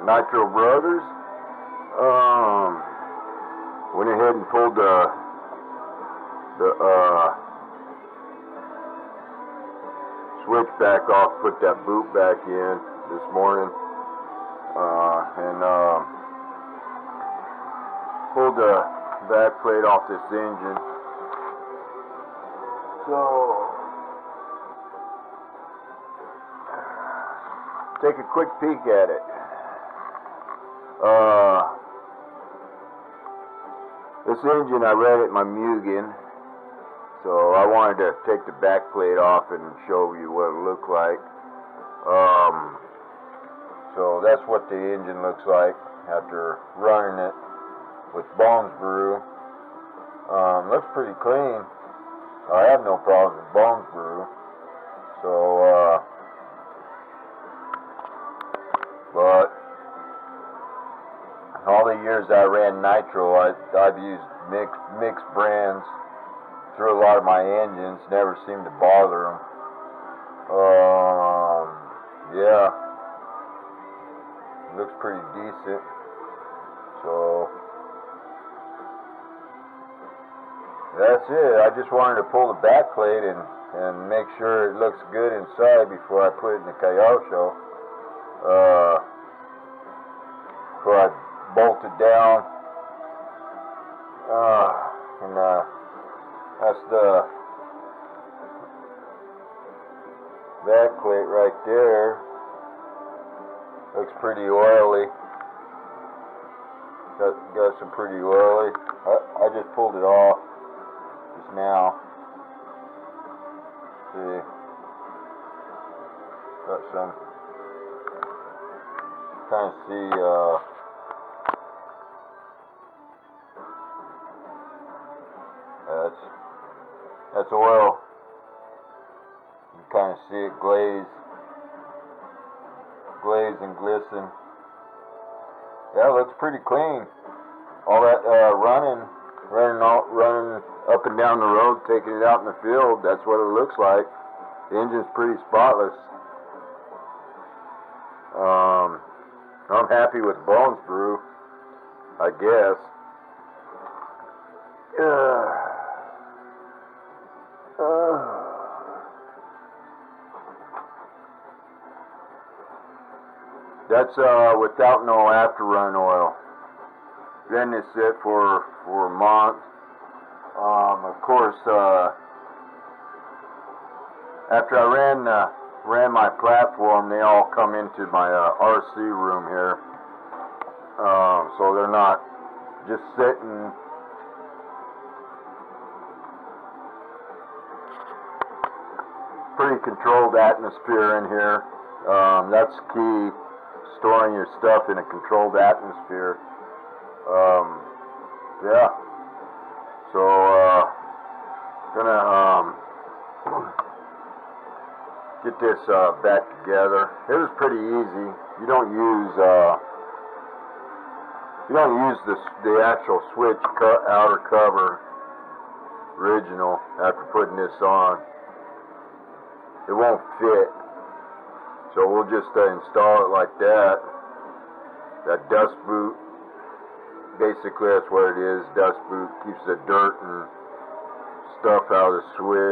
Nitro Brothers. Went ahead and pulled the switch back off, put that boot back in this morning, and pulled the back plate off this engine. So, take a quick peek at it. This engine I ran at my Mugen, so I wanted to take the back plate off and show you what it looked like. So that's what the engine looks like after running it with Bones Brew. Looks pretty clean. I have no problems with Bones Brew. So, but all the years I ran Nitro, I've used mixed brands through a lot of my engines. Never seemed to bother them. Yeah, looks pretty decent. So that's it. I just wanted to pull the back plate and make sure it looks good inside before I put it in the Kayosho. Before I bolt it down. That's the back plate right there. Looks pretty oily. Got some pretty oily. I just pulled it off just now. See, got some. Kind of see. That's oil. You can kind of see it glaze and glisten. Yeah, it looks pretty clean. All that running up and down the road, taking it out in the field, that's what it looks like. The engine's pretty spotless. I'm happy with Bones Brew, I guess. That's without no after run oil. Then it's sit for a month. Of course, after I ran my platform, they all come into my RC room here, so they're not just sitting. Pretty controlled atmosphere in here. That's key. Storing your stuff in a controlled atmosphere. Yeah. So, gonna get this back together. It was pretty easy. You don't use the actual switch outer cover original after putting this on. It won't fit. So we'll just install it like that. That dust boot, basically that's what it is. Dust boot keeps the dirt and stuff out of the switch.